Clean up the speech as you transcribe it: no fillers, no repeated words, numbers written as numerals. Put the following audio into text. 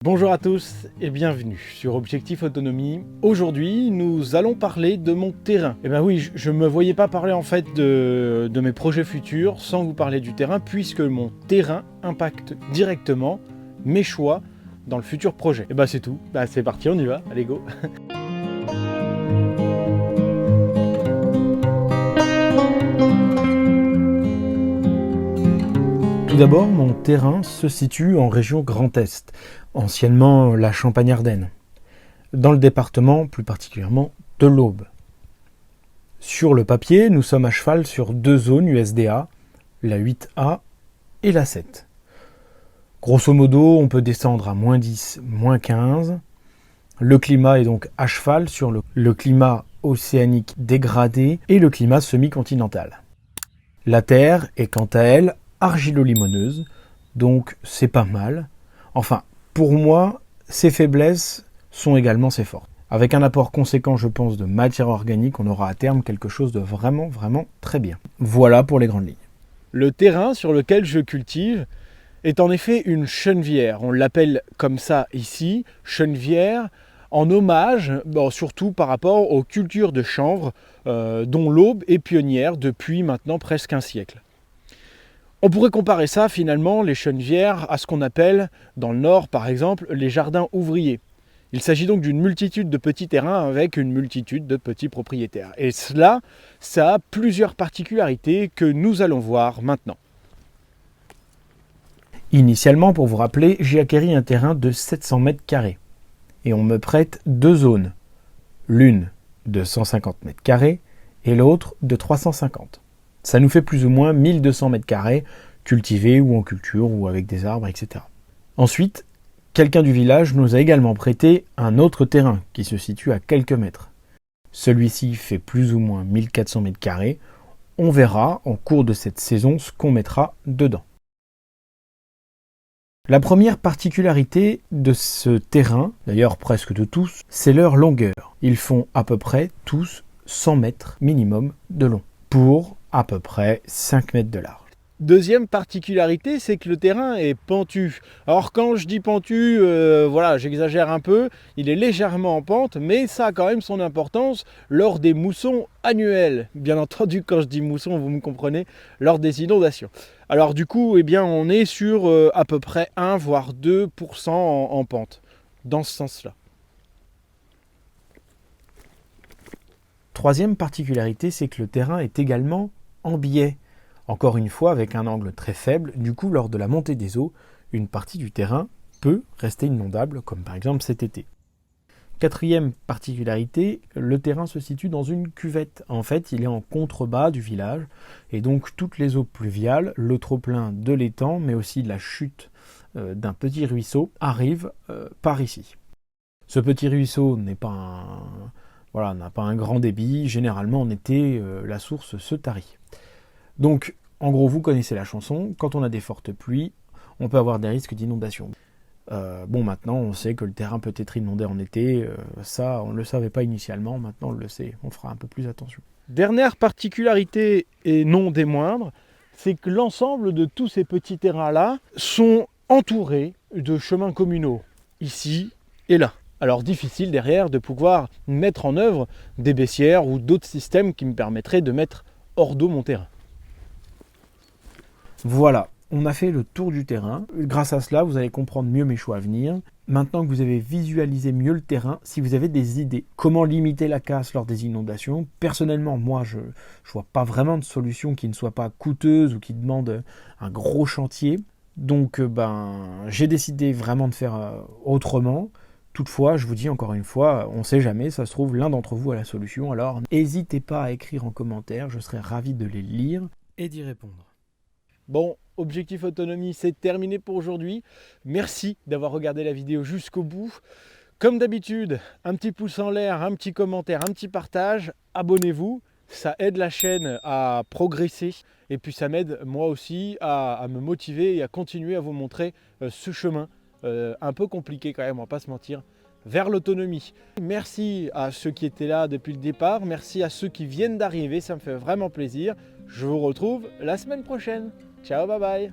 Bonjour à tous et bienvenue sur Objectif Autonomie. Aujourd'hui, nous allons parler de mon terrain. Et ben oui, je ne me voyais pas parler en fait de mes projets futurs sans vous parler du terrain, puisque mon terrain impacte directement mes choix dans le futur projet. Et ben c'est tout, c'est parti, on y va, allez go. Tout d'abord, mon terrain se situe en région Grand Est, anciennement la Champagne-Ardenne, dans le département plus particulièrement de l'Aube. Sur le papier, nous sommes à cheval sur deux zones USDA, la 8A et la 7. Grosso modo, on peut descendre à -10, -15. Le climat est donc à cheval sur le climat océanique dégradé et le climat semi-continental. La terre est quant à elle argilo-limoneuse, donc c'est pas mal. Enfin, pour moi, ses faiblesses sont également ses forces. Avec un apport conséquent, je pense, de matière organique, on aura à terme quelque chose de vraiment très bien. Voilà pour les grandes lignes. Le terrain sur lequel je cultive est en effet une chenevière. On l'appelle comme ça ici, chenevière, en hommage, surtout par rapport aux cultures de chanvre, dont l'Aube est pionnière depuis maintenant presque un siècle. On pourrait comparer ça finalement, les chenevières, à ce qu'on appelle, dans le Nord par exemple, les jardins ouvriers. Il s'agit donc d'une multitude de petits terrains avec une multitude de petits propriétaires. Et cela, ça a plusieurs particularités que nous allons voir maintenant. Initialement, pour vous rappeler, j'ai acquis un terrain de 700 mètres carrés. Et on me prête deux zones. L'une de 150 mètres carrés et l'autre de 350. Ça nous fait plus ou moins 1200 mètres carrés cultivés ou en culture ou avec des arbres, etc. Ensuite, quelqu'un du village nous a également prêté un autre terrain qui se situe à quelques mètres. Celui-ci fait plus ou moins 1400 mètres carrés. On verra en cours de cette saison ce qu'on mettra dedans. La première particularité de ce terrain, d'ailleurs presque de tous, c'est leur longueur. Ils font à peu près tous 100 mètres minimum de long, pour à peu près 5 mètres de large. Deuxième particularité, c'est que le terrain est pentu. Alors quand je dis pentu, j'exagère un peu, il est légèrement en pente, mais ça a quand même son importance lors des moussons annuels. Bien entendu, quand je dis mousson, vous me comprenez, lors des inondations. Alors du coup, on est sur à peu près 1 voire 2% en pente, dans ce sens-là. Troisième particularité, c'est que le terrain est également en biais. Encore une fois, avec un angle très faible, du coup, lors de la montée des eaux, une partie du terrain peut rester inondable, comme par exemple cet été. Quatrième particularité, le terrain se situe dans une cuvette. En fait, il est en contrebas du village, et donc toutes les eaux pluviales, le trop-plein de l'étang, mais aussi la chute d'un petit ruisseau, arrivent par ici. Ce petit ruisseau n'a pas un grand débit. Généralement, en été, la source se tarit. Donc, en gros, vous connaissez la chanson. Quand on a des fortes pluies, on peut avoir des risques d'inondation. Maintenant, on sait que le terrain peut être inondé en été. Ça, on ne le savait pas initialement. Maintenant, on le sait. On fera un peu plus attention. Dernière particularité, et non des moindres, c'est que l'ensemble de tous ces petits terrains-là sont entourés de chemins communaux, ici et là. Alors difficile derrière de pouvoir mettre en œuvre des baissières ou d'autres systèmes qui me permettraient de mettre hors d'eau mon terrain. Voilà, on a fait le tour du terrain. Grâce à cela, vous allez comprendre mieux mes choix à venir. Maintenant que vous avez visualisé mieux le terrain, si vous avez des idées, comment limiter la casse lors des inondations, personnellement, moi, je vois pas vraiment de solution qui ne soit pas coûteuse ou qui demande un gros chantier. Donc, j'ai décidé vraiment de faire autrement. Toutefois, je vous dis encore une fois, on ne sait jamais, ça se trouve, l'un d'entre vous a la solution. Alors, n'hésitez pas à écrire en commentaire, je serai ravi de les lire et d'y répondre. Bon, Objectif Autonomie, c'est terminé pour aujourd'hui. Merci d'avoir regardé la vidéo jusqu'au bout. Comme d'habitude, un petit pouce en l'air, un petit commentaire, un petit partage. Abonnez-vous, ça aide la chaîne à progresser. Et puis ça m'aide moi aussi à me motiver et à continuer à vous montrer ce chemin un peu compliqué quand même, on va pas se mentir, vers l'autonomie. Merci à ceux qui étaient là depuis le départ. Merci à ceux qui viennent d'arriver, ça me fait vraiment plaisir. Je vous retrouve la semaine prochaine. Ciao, bye bye.